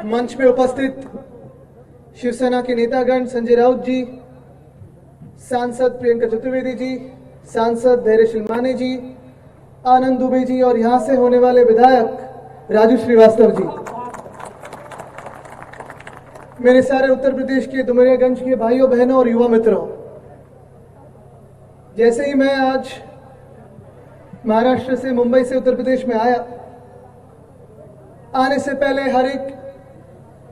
मंच में उपस्थित शिवसेना के नेतागण संजय राउत जी, सांसद प्रियंका चतुर्वेदी जी, सांसद धैर्यशील माने जी, आनंद दुबे जी और यहां से होने वाले विधायक राजू श्रीवास्तव जी, मेरे सारे उत्तर प्रदेश के डुमरियागंज के भाइयों बहनों और युवा मित्रों, जैसे ही मैं आज महाराष्ट्र से मुंबई से उत्तर प्रदेश में आया, आने से पहले हर एक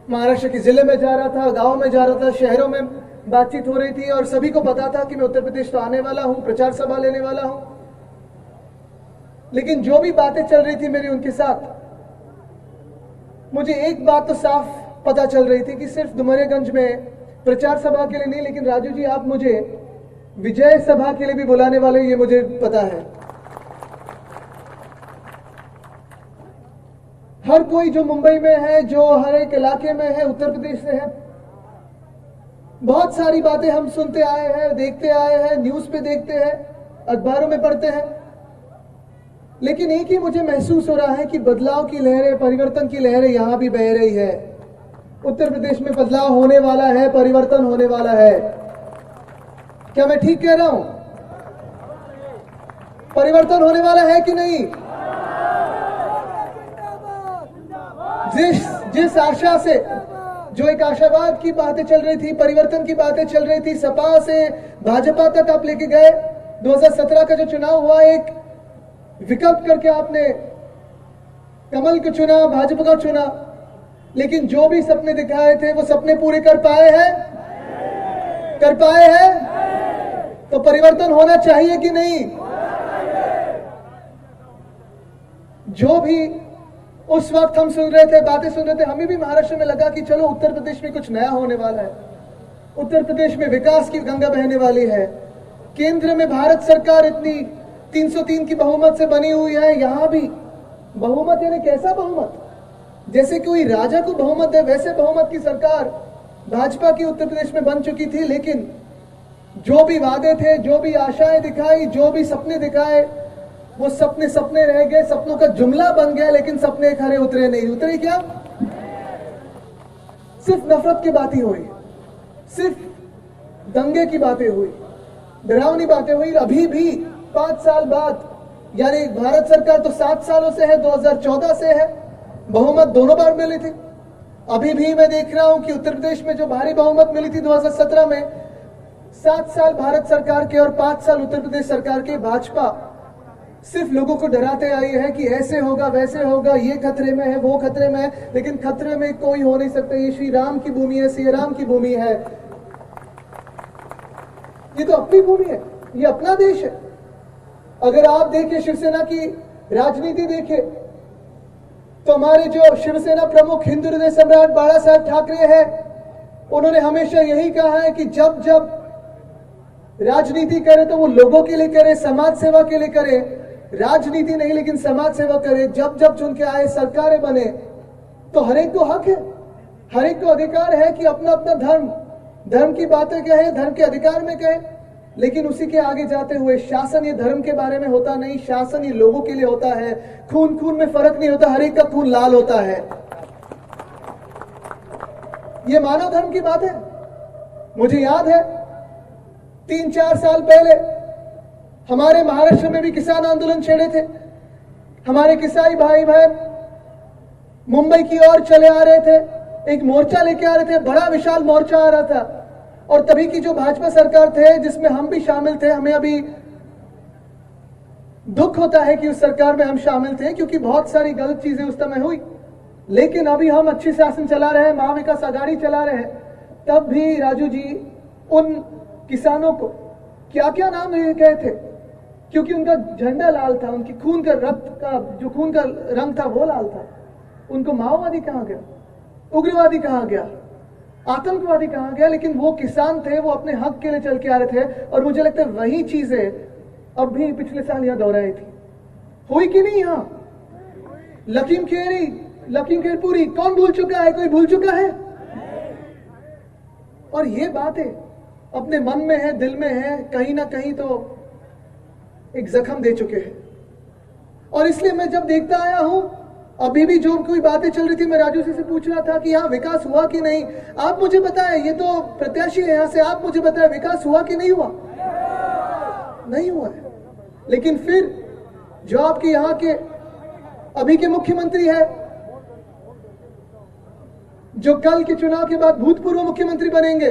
महाराष्ट्र के जिले में जा रहा था, गांव में जा रहा था, शहरों में बातचीत हो रही थी और सभी को पता था कि मैं उत्तर प्रदेश तो आने वाला हूं, प्रचार सभा लेने वाला हूं। लेकिन जो भी बातें चल रही थी मेरी उनके साथ, मुझे एक बात तो साफ पता चल रही थी कि सिर्फ डुमरियागंज में प्रचार सभा के लिए नहीं, लेकिन राजू जी आप मुझे विजय सभा के लिए भी बुलाने वाले, ये मुझे पता है। हर कोई जो मुंबई में है, जो हर एक इलाके में है, उत्तर प्रदेश से है, बहुत सारी बातें हम सुनते आए हैं, देखते आए हैं, न्यूज पे देखते हैं, अखबारों में पढ़ते हैं, लेकिन एक ही मुझे महसूस हो रहा है कि बदलाव की लहरें, परिवर्तन की लहरें यहां भी बह रही है। उत्तर प्रदेश में बदलाव होने वाला है, परिवर्तन होने वाला है। क्या मैं ठीक कह रहा हूं? परिवर्तन होने वाला है कि नहीं? जिस आशा से, जो एक आशावाद की बातें चल रही थी, परिवर्तन की बातें चल रही थी, सपा से भाजपा तक आप लेके गए, 2017 का जो चुनाव हुआ, एक विकल्प करके आपने कमल को चुना, भाजपा को चुना, लेकिन जो भी सपने दिखाए थे वो सपने पूरे कर पाए हैं? कर पाए हैं? तो परिवर्तन होना चाहिए कि नहीं? जो भी उस वक्त हम सुन रहे थे, बातें सुन रहे थे, हमें भी महाराष्ट्र में लगा कि चलो उत्तर प्रदेश में कुछ नया होने वाला है, उत्तर प्रदेश में विकास की गंगा बहने वाली है, केंद्र में भारत सरकार इतनी 303 की बहुमत से बनी हुई है, यहां भी बहुमत, यानी कैसा बहुमत? जैसे कोई राजा को बहुमत है, वैसे बहुमत की सरकार भाजपा की उत्तर प्रदेश में बन चुकी थी। लेकिन जो भी वादे थे, जो भी आशाएं दिखाई, जो भी सपने दिखाए, वो सपने सपने रह गए, सपनों का जुमला बन गया, लेकिन सपने खरे उतरे नहीं। उतरे क्या? सिर्फ नफरत की बातें हुई, सिर्फ दंगे की बातें हुई, डरावनी बातें हुई। अभी भी 5 साल बाद, यानी भारत सरकार तो 7 सालों से है, 2014 से है, बहुमत दोनों बार मिली थी। अभी भी मैं देख रहा हूं कि उत्तर प्रदेश में जो भारी बहुमत मिली थी 2017 में, 7 साल भारत सरकार के और 5 साल उत्तर प्रदेश सरकार के, भाजपा सिर्फ लोगों को डराते आई है कि ऐसे होगा, वैसे होगा, ये खतरे में है, वो खतरे में है, लेकिन खतरे में कोई हो नहीं सकता। ये श्री राम की भूमि है, श्री राम की भूमि है, ये तो अपनी भूमि है, ये अपना देश है। अगर आप देखें, शिवसेना की राजनीति देखें, तो हमारे जो शिवसेना प्रमुख हिंदू हृदय सम्राट बाला साहब ठाकरे हैं, उन्होंने हमेशा यही कहा है कि जब जब राजनीति करे तो वो लोगों के लिए करे, समाज सेवा के लिए करे, राजनीति नहीं लेकिन समाज सेवा करे। जब जब चुन के आए, सरकारें बने, तो हर एक को हक है, हर एक को अधिकार है कि अपना अपना धर्म की बातें कहे, धर्म के अधिकार में कहे, लेकिन उसी के आगे जाते हुए शासन ये धर्म के बारे में होता नहीं, शासन ये लोगों के लिए होता है। खून खून में फर्क नहीं होता, हर एक का खून लाल होता है। ये मानव धर्म की बात है। मुझे याद है 3-4 साल पहले हमारे महाराष्ट्र में भी किसान आंदोलन छेड़े थे। हमारे किसाई भाई बहन मुंबई की ओर चले आ रहे थे, एक मोर्चा लेके आ रहे थे, बड़ा विशाल मोर्चा आ रहा था। और तभी की जो भाजपा सरकार थे, जिसमें हम भी शामिल थे, हमें अभी दुख होता है कि उस सरकार में हम शामिल थे, क्योंकि बहुत सारी गलत चीजें उस समय हुई। लेकिन अभी हम अच्छी शासन चला रहे हैं, महाविकास आघाड़ी चला रहे हैं। तब भी राजू जी उन किसानों को क्या क्या नाम कहे थे, क्योंकि उनका झंडा लाल था, उनकी खून का रक्त का जो खून का रंग था वो लाल था। उनको माओवादी कहा गया, उग्रवादी कहा गया, आतंकवादी कहा गया, लेकिन वो किसान थे, वो अपने हक के लिए चल के आ रहे थे। और मुझे लगता है वही चीजें अब भी पिछले साल यहां दोहराई थी। हुई कि नहीं? यहां लखीमखेरपुरी कौन भूल चुका है? कोई भूल चुका है? और ये बातें अपने मन में है, दिल में है, कहीं ना कहीं तो एक जख्म दे चुके हैं। और इसलिए मैं जब देखता आया हूं अभी भी जो कोई बातें चल रही थी, मैं राजू से पूछ रहा था कि यहाँ विकास हुआ कि नहीं। आप मुझे बताएं, ये तो प्रत्याशी है यहाँ से, आप मुझे बताएं विकास हुआ कि नहीं हुआ? नहीं हुआ है। लेकिन फिर जो आपके यहाँ के अभी के मुख्यमंत्री है, जो कल के चुनाव के बाद भूतपूर्व मुख्यमंत्री बनेंगे,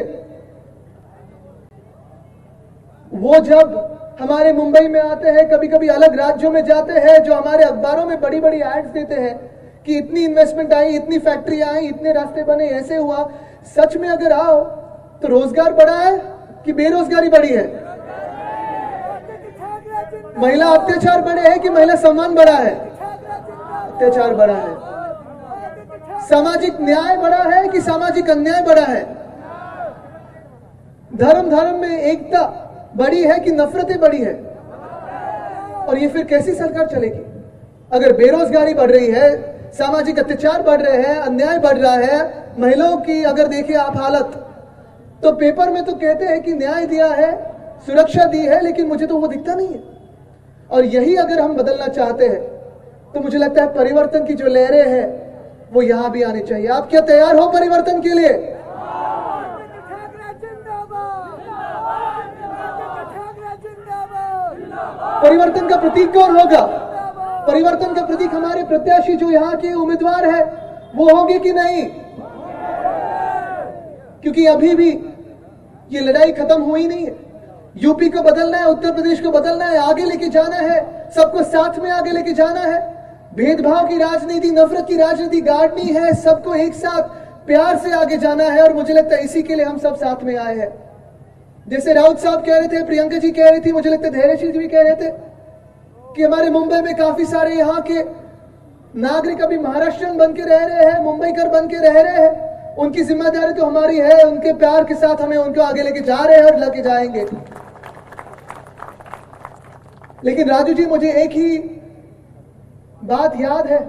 वो जब हमारे मुंबई में आते हैं, कभी कभी अलग राज्यों में जाते हैं, जो हमारे अखबारों में बड़ी बड़ी एड्स देते हैं कि इतनी इन्वेस्टमेंट आई, इतनी फैक्ट्री आई, इतने रास्ते बने, ऐसे हुआ। सच में अगर आओ तो रोजगार बढ़ा है कि बेरोजगारी बढ़ी है? महिला अत्याचार बढ़े हैं कि महिला सम्मान बढ़ा है? अत्याचार बढ़ा है। सामाजिक न्याय बढ़ा है कि सामाजिक अन्याय बढ़ा है? धर्म में एकता बढ़ी है कि नफरतें बढ़ी है? और ये फिर कैसी सरकार चलेगी अगर बेरोजगारी बढ़ रही है, सामाजिक अत्याचार बढ़ रहे हैं, अन्याय बढ़ रहा है, महिलाओं की अगर देखिए आप हालत, तो पेपर में तो कहते हैं कि न्याय दिया है, सुरक्षा दी है, लेकिन मुझे तो वो दिखता नहीं है। और यही अगर हम बदलना चाहते हैं तो मुझे लगता है परिवर्तन की जो लहरें हैं वो यहां भी आनी चाहिए। आप क्या तैयार हो परिवर्तन के लिए? परिवर्तन का प्रतीक कौन होगा? परिवर्तन का प्रतीक हमारे प्रत्याशी जो यहाँ के उम्मीदवार है वो होंगे कि नहीं? क्योंकि अभी भी ये लड़ाई खत्म हुई नहीं है। यूपी को बदलना है, उत्तर प्रदेश को बदलना है, आगे लेके जाना है, सबको साथ में आगे लेके जाना है। भेदभाव की राजनीति, नफरत की राजनीति गाड़नी है, सबको एक साथ प्यार से आगे जाना है। और मुझे लगता है इसी के लिए हम सब साथ में आए हैं। जैसे राउत साहब कह रहे थे, प्रियंका जी कह रही थी, मुझे लगता है धैर्यशील जी भी कह रहे थे कि हमारे मुंबई में काफी सारे यहाँ के नागरिक अभी महाराष्ट्रियन बन के रह रहे हैं, मुंबईकर बन के रह रहे हैं। उनकी जिम्मेदारी तो हमारी है, उनके प्यार के साथ हमें उनको आगे लेके जा रहे हैं और लेके जाएंगे। लेकिन राजू जी, मुझे एक ही बात याद है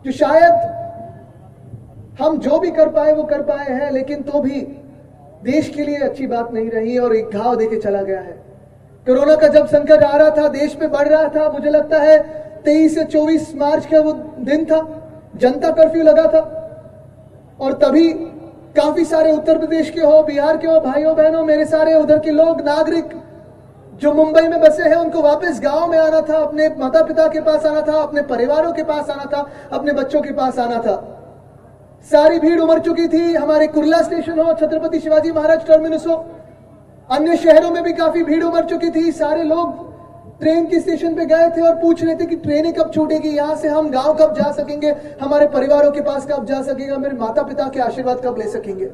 जो शायद हम जो भी कर पाए वो कर पाए हैं, लेकिन तो भी देश के लिए अच्छी बात नहीं रही और एक घाव देके चला गया है। कोरोना का जब संकट आ रहा था, देश में बढ़ रहा था, मुझे लगता है 23 से 24 मार्च का वो दिन था, जनता कर्फ्यू लगा था। और तभी काफी सारे उत्तर प्रदेश के हो, बिहार के हो, भाइयों बहनों, मेरे सारे उधर के लोग, नागरिक जो मुंबई में बसे हैं, उनको वापस गांव में आना था, अपने माता पिता के पास आना था, अपने परिवारों के पास आना था, अपने बच्चों के पास आना था। सारी भीड़ उमड़ चुकी थी। हमारे कुर्ला स्टेशन हो, छत्रपति शिवाजी महाराज टर्मिनस हो, अन्य शहरों में भी काफी भीड़ उमड़ चुकी थी। सारे लोग ट्रेन के स्टेशन पे गए थे और पूछ रहे थे कि ट्रेनें कब छूटेगी, यहां से हम गांव कब जा सकेंगे, हमारे परिवारों के पास कब जा सकेगा, मेरे माता पिता के आशीर्वाद कब ले सकेंगे।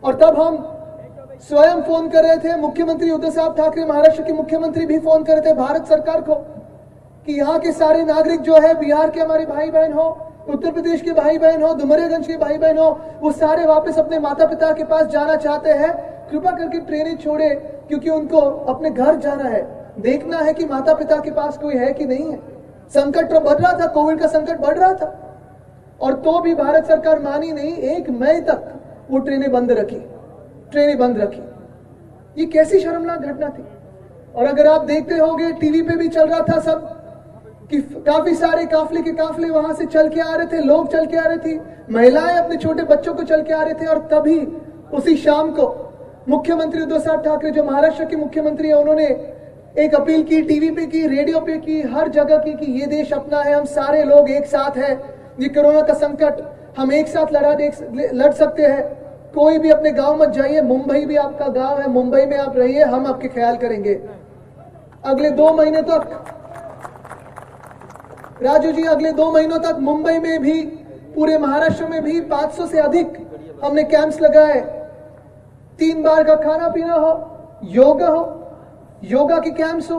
और तब हम स्वयं फोन कर रहे थे, मुख्यमंत्री उद्धव साहब ठाकरे, महाराष्ट्र के मुख्यमंत्री भी फोन कर रहे थे भारत सरकार को कि यहाँ के सारे नागरिक जो है, बिहार के हमारे भाई बहन हो, उत्तर प्रदेश के भाई बहन हो, डुमरियागंज के भाई बहन हो, वो सारे वापस अपने माता पिता के पास जाना चाहते हैं। कृपा करके ट्रेनें छोड़े, क्योंकि उनको अपने घर जाना है, देखना है कि माता पिता के पास कोई है कि नहीं है। संकट तो बढ़ रहा था, कोविड का संकट बढ़ रहा था, और तो भी भारत सरकार मानी नहीं। 1 मई तक वो ट्रेनें बंद रखी। ये कैसी शर्मनाक घटना थी। और अगर आप देखते होंगे, टीवी पे भी चल रहा था सब कि काफी सारे काफले के काफले वहां से चल के आ रहे थे, लोग चल के आ रहे थे, महिलाएं अपने छोटे बच्चों को चल के आ रहे थे। और तभी उसी शाम को मुख्यमंत्री उद्धव साहब ठाकरे, जो महाराष्ट्र के मुख्यमंत्री है, उन्होंने एक अपील की, टीवी पे की, रेडियो पे की, हर जगह की कि ये देश अपना है, हम सारे लोग एक साथ हैं, ये कोरोना का संकट हम एक साथ लड़ सकते हैं। कोई भी अपने गांव मत जाइए, मुंबई भी आपका गांव है, मुंबई में आप रहिए, हम आपके ख्याल करेंगे। अगले 2 महीने तक राजू जी, अगले 2 महीनों तक मुंबई में भी, पूरे महाराष्ट्र में भी 500 से अधिक हमने कैंप्स लगाए। 3 बार का खाना पीना हो, योगा के कैंप्स हो,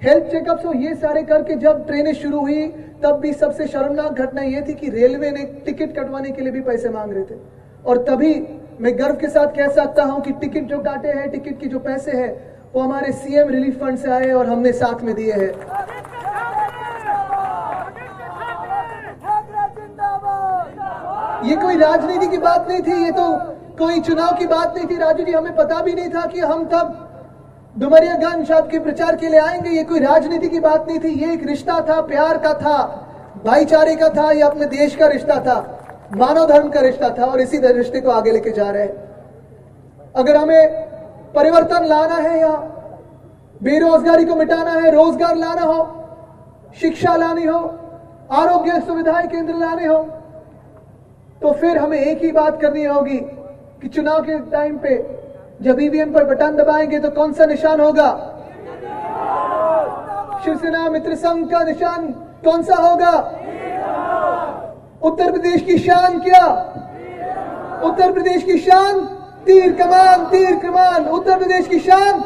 हेल्थ चेकअप्स हो, ये सारे करके जब ट्रेनें शुरू हुई, तब भी सबसे शर्मनाक घटना ये थी कि रेलवे ने टिकट कटवाने के लिए भी पैसे मांग रहे थे। और तभी मैं गर्व के साथ कह सकता हूं कि टिकट जो काटे हैं, टिकट के जो पैसे हैं, वो हमारे सीएम रिलीफ फंड से आए और हमने साथ में दिए हैं। ये कोई राजनीति की बात नहीं थी, ये तो कोई चुनाव की बात नहीं थी राजू जी। हमें पता भी नहीं था कि हम तब डुमरियागंज आपके प्रचार के लिए आएंगे। ये कोई राजनीति की बात नहीं थी, ये एक रिश्ता था, प्यार का था, भाईचारे का था, ये अपने देश का रिश्ता था, मानव धर्म का रिश्ता था, और इसी रिश्ते को आगे लेके जा रहे हैं। अगर हमें परिवर्तन लाना है या बेरोजगारी को मिटाना है, रोजगार लाना हो, शिक्षा लानी हो, आरोग्य सुविधाएं केंद्र लाने हो, तो फिर हमें एक ही बात करनी होगी कि चुनाव के टाइम पे जब ईवीएम पर बटन दबाएंगे तो कौन सा निशान होगा? शिवसेना मित्र संघ का निशान कौन सा होगा? उत्तर प्रदेश की शान क्या? उत्तर प्रदेश की शान तीर कमान, तीर कमान, उत्तर प्रदेश की शान।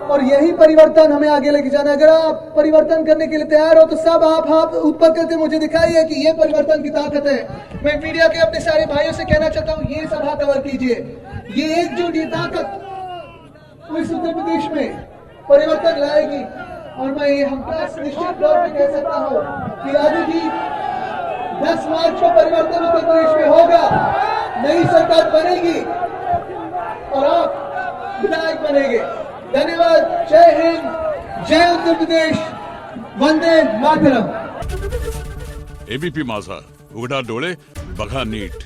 और यही परिवर्तन हमें आगे लेके जाना। अगर आप परिवर्तन करने के लिए तैयार हो तो सब आप हाथ ऊपर करके मुझे दिखाइए कि ये परिवर्तन की ताकत है। मैं मीडिया के अपने सारे भाइयों से कहना चाहता हूं, ये सभा कवर कीजिए। ये एकजुट, ये ताकत इस उत्तर प्रदेश में परिवर्तन लाएगी। और मैं ये हमखास निश्चित तौर पर कह सकता हूं कि राजू जी 10 मार्च को परिवर्तन उत्तर प्रदेश में होगा, नई सरकार बनेगी और आप विधायक बनेंगे। धन्यवाद। जय हिंद, जय उत्तर प्रदेश, वंदे मातरम। एबीपी माझा, उघडा डोळे बघा नीट।